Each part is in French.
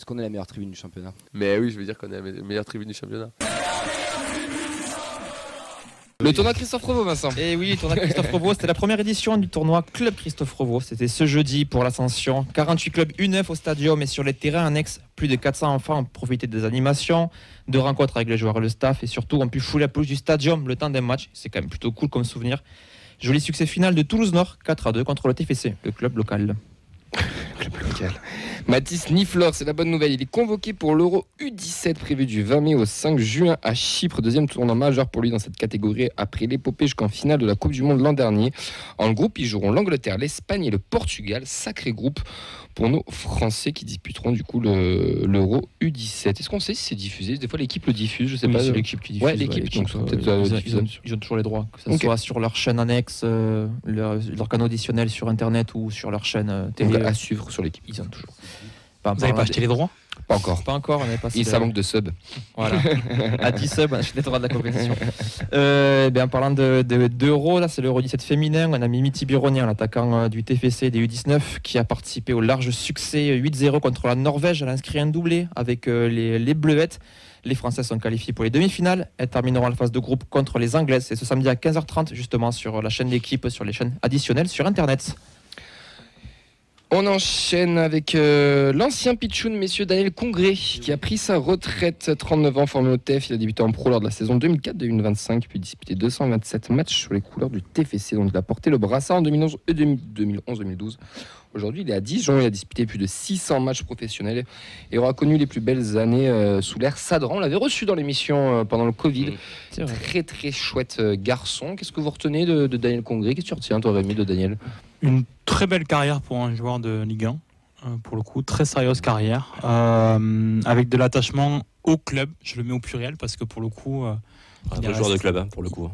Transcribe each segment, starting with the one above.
Est-ce qu'on est la meilleure tribune du championnat? Mais oui, je veux dire qu'on est la meilleure tribune du championnat. Le tournoi Christophe Revaux, Vincent. Et oui, le tournoi Christophe Revaux, c'était la première édition du tournoi Club Christophe Revaux. C'était ce jeudi pour l'Ascension. 48 clubs U9 au stadium et sur les terrains annexes. Plus de 400 enfants ont profité des animations, de rencontres avec les joueurs et le staff. Et surtout, ont pu fouler la pelouse du stadium le temps d'un match. C'est quand même plutôt cool comme souvenir. Joli succès final de Toulouse Nord, 4-2 contre le TFC, le club local. Mathis Niflor, c'est la bonne nouvelle. Il est convoqué pour l'Euro U17 prévu du 20 mai au 5 juin à Chypre. Deuxième tournoi majeur pour lui dans cette catégorie après l'épopée jusqu'en finale de la Coupe du Monde l'an dernier. En groupe, ils joueront l'Angleterre, l'Espagne et le Portugal. Sacré groupe pour nos Français qui disputeront du coup l'Euro U17. Est-ce qu'on sait si c'est diffusé? Des fois l'équipe le diffuse, je sais pas. C'est l'équipe qui diffuse. Ouais, l'équipe. Donc, ils ont toujours les droits, que ce soit sur leur chaîne annexe, leur canal additionnel sur internet ou sur leur chaîne télé. À suivre sur l'équipe. Ils ont toujours. Vous n'avez pas acheté les droits? Pas encore. Pas encore, on n'est pas. Ça manque de subs. Voilà. À 10 subs, on achète les droits de la compétition. En parlant d'Euro, là c'est l'Euro 17 féminin. On a mis Miti Bironien, l'attaquant du TFC des U19, qui a participé au large succès 8-0 contre la Norvège. Elle a inscrit un doublé avec les Bleuettes. Les Français sont qualifiés pour les demi-finales. Elles termineront la phase de groupe contre les Anglaises. C'est ce samedi à 15h30, justement, sur la chaîne d'équipe, sur les chaînes additionnelles sur Internet. On enchaîne avec l'ancien pitchoun, messieurs Daniel Congré, qui a pris sa retraite, 39 ans, formé au TEF. Il a débuté en pro lors de la saison 2004-2025, puis disputé 227 matchs sur les couleurs du TFC, dont il a porté le brassard en 2011-2012. Aujourd'hui, il est à Dijon, il a disputé plus de 600 matchs professionnels et aura connu les plus belles années sous l'ère Sadran. On l'avait reçu dans l'émission pendant le Covid. Très très chouette garçon. Qu'est-ce que vous retenez de Daniel Congré? Qu'est-ce que tu retiens, toi, Rémi, de Daniel? Une très belle carrière pour un joueur de Ligue 1, pour le coup, très sérieuse carrière, avec de l'attachement au club. Je le mets au pluriel parce que pour le coup, un vrai joueur de club, pour le coup.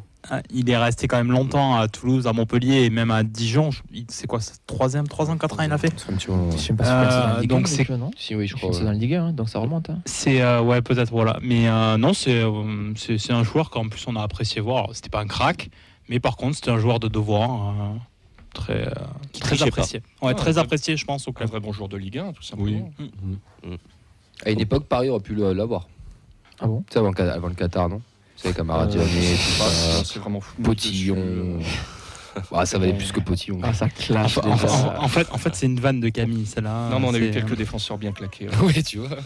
Il est resté quand même longtemps à Toulouse, à Montpellier et même à Dijon. C'est quoi, 3 ans, 4 ans il a fait. Je sais pas si donc c'est non. Si, oui, je crois. C'est dans la Ligue 1, donc ça remonte. Hein. C'est ouais, peut-être, voilà. Mais non, c'est un joueur qu'en plus on a apprécié voir. Alors, c'était pas un crack, mais par contre c'était un joueur de devoir. Très apprécié. Ouais, très apprécié, je pense, au club. Un vrai bon joueur de Ligue 1, tout simplement. Oui. À une époque, Paris aurait pu l'avoir. Ah bon? Tu sais, avant le Qatar, non? Vous savez, Camaradiani, c'est vraiment fou. Potillon. Ça valait plus que Potillon. Ah, ça clash. En fait, c'est une vanne de Camille, celle-là. Non, mais on a eu quelques défenseurs bien claqués. Oui, tu vois.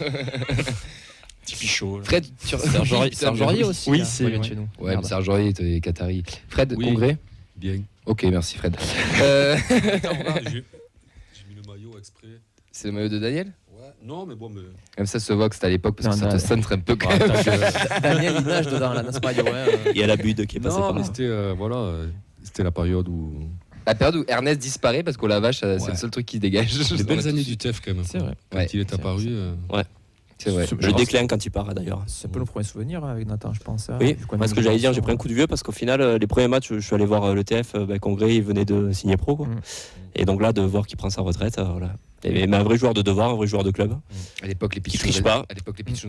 Petit Pichot. Fred, Serge Aurier aussi. Oui, là, c'est chez nous. Ouais, mais Serge Aurier était Qatari. Fred, Congré? Bien. Ok, merci Fred. J'ai mis le maillot exprès. C'est le maillot de Daniel? Ouais. Non, mais bon, mais... Même ça se voit que c'était à l'époque parce que ça te sonne un peu quand même. Daniel, il nage dedans, là, dans ce maillot. Il y a la Bude qui est passée par là. C'était la période où... La période où Ernest disparaît parce qu'au Lavache, c'est le seul truc qui se dégage. Les belles années du TEF, quand même. C'est vrai. Quand il est apparu... Ouais. C'est vrai. Je déclin quand il part, d'ailleurs. C'est un peu le premier souvenir avec Nathan, je pense. Oui, ce que j'allais dire, j'ai pris un coup de vieux parce qu'au final, les premiers matchs, je suis allé voir le TF, Congré, il venait de signer pro. Quoi. Et donc là, de voir qu'il prend sa retraite, voilà. Mais un vrai joueur de devoir, un vrai joueur de club. À l'époque, les pitchouns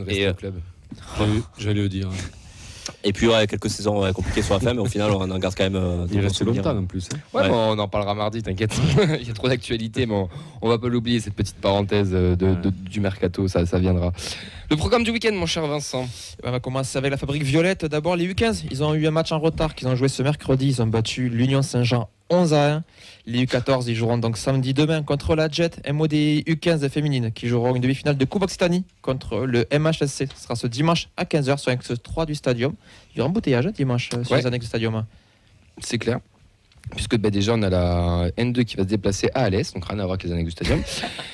restaient au club. J'allais le dire. Et puis, quelques saisons compliquées sur la fin, mais au final, on en garde quand même. Il reste longtemps en plus. Ouais, mais on en parlera mardi, t'inquiète. Il y a trop d'actualité, mais on va pas l'oublier, cette petite parenthèse du mercato, ça viendra. Le programme du week-end, mon cher Vincent. On va commencer avec la Fabrique Violette. D'abord, les U15, ils ont eu un match en retard qu'ils ont joué ce mercredi. Ils ont battu l'Union Saint-Jean 11-1. Les U14, ils joueront donc samedi demain contre la Jet MOD U15 féminine qui joueront une demi-finale de Coupe Occitanie contre le MHSC. Ce sera ce dimanche à 15h sur l'axe 3 du stadium. Il y aura un embouteillage dimanche sur les annexes du stadium. C'est clair. Puisque déjà on a la N2 qui va se déplacer à Alès, donc rien à voir avec les annexes du stadium.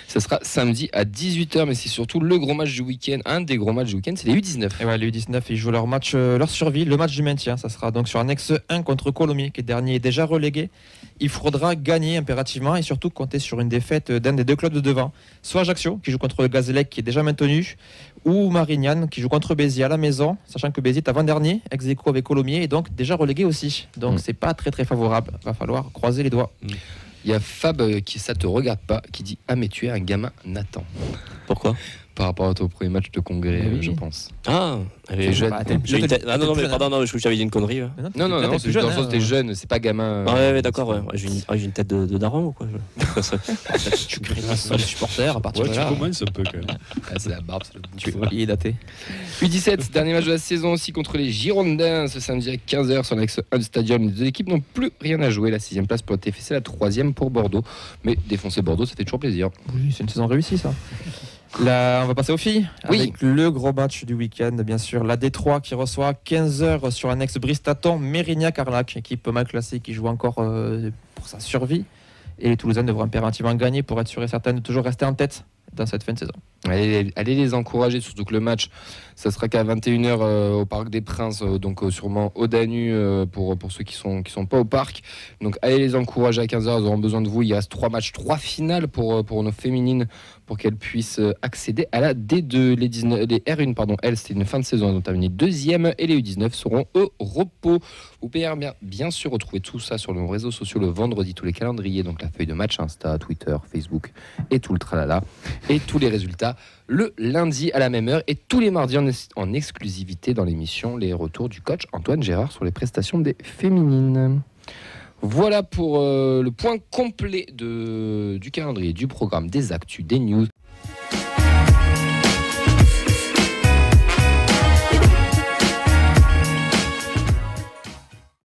Ça sera samedi à 18h, mais c'est surtout le gros match du week-end. Un des gros matchs du week-end, c'est les U19. Et ouais, les U19, ils jouent leur match, leur survie, le match du maintien. Ça sera donc sur annexe 1 contre Colomiers, qui est dernier et déjà relégué. Il faudra gagner impérativement et surtout compter sur une défaite d'un des deux clubs de devant. Soit Ajaccio, qui joue contre le Gazélec, qui est déjà maintenu, ou Marignane, qui joue contre Béziers à la maison, sachant que Béziers est avant-dernier, ex-aequo avec Colomiers, et donc déjà relégué aussi. Donc c'est pas très très favorable. Va falloir croiser les doigts. Il y a Fab qui ça te regarde pas qui dit ah mais tu es un gamin Nathan. Pourquoi? par rapport au premier match de congrès, Oui. je pense. Ah, T'es jeune. Bah, j'ai une tête- ah non, non, mais pardon, non, je crois que j'avais dit une connerie. Ouais. Non, Là, t'es c'est plus dans le jeune, sens des hein. jeunes, c'est pas gamin. Ah ouais, d'accord, ouais. J'ai une tête de daron ou quoi Tu crées la seule supporter à partir Ouais, de tu là. commences un peu quand même. Ah, c'est la barbe, c'est le bout. Il est daté. U17, dernier match de la saison aussi contre les Girondins ce samedi à 15h sur l'Axe 1 Stadium. Les deux équipes n'ont plus rien à jouer. La 6e place pour le TFC, la 3e pour Bordeaux. Mais défoncer Bordeaux, ça fait toujours plaisir. Oui, c'est une saison réussie ça. Là, on va passer aux filles. Oui. Avec le gros match du week-end, bien sûr. La Détroit qui reçoit à 15h sur l'annexe Bristaton, Mérignac-Arlac, équipe mal classée qui joue encore pour sa survie. Et les Toulousains devront impérativement gagner pour être sûr et certain de toujours rester en tête dans cette fin de saison. Allez les encourager, surtout que le match, ça sera qu'à 21h au Parc des Princes, donc sûrement au Danu pour ceux qui sont pas au parc. Donc allez les encourager à 15h, ils auront besoin de vous. Il reste 3 matchs, 3 finales pour nos féminines, pour qu'elles puissent accéder à la D2. Les R1, elles, c'était une fin de saison, elles ont terminé 2e, et les U19 seront au repos. Vous pouvez bien sûr retrouver tout ça sur nos réseaux sociaux le vendredi, tous les calendriers, donc la feuille de match, Insta, Twitter, Facebook et tout le tralala, et tous les résultats le lundi à la même heure, et tous les mardis en exclusivité dans l'émission les retours du coach Antoine Gérard sur les prestations des féminines. Voilà pour le point complet du calendrier, du programme, des actus, des news.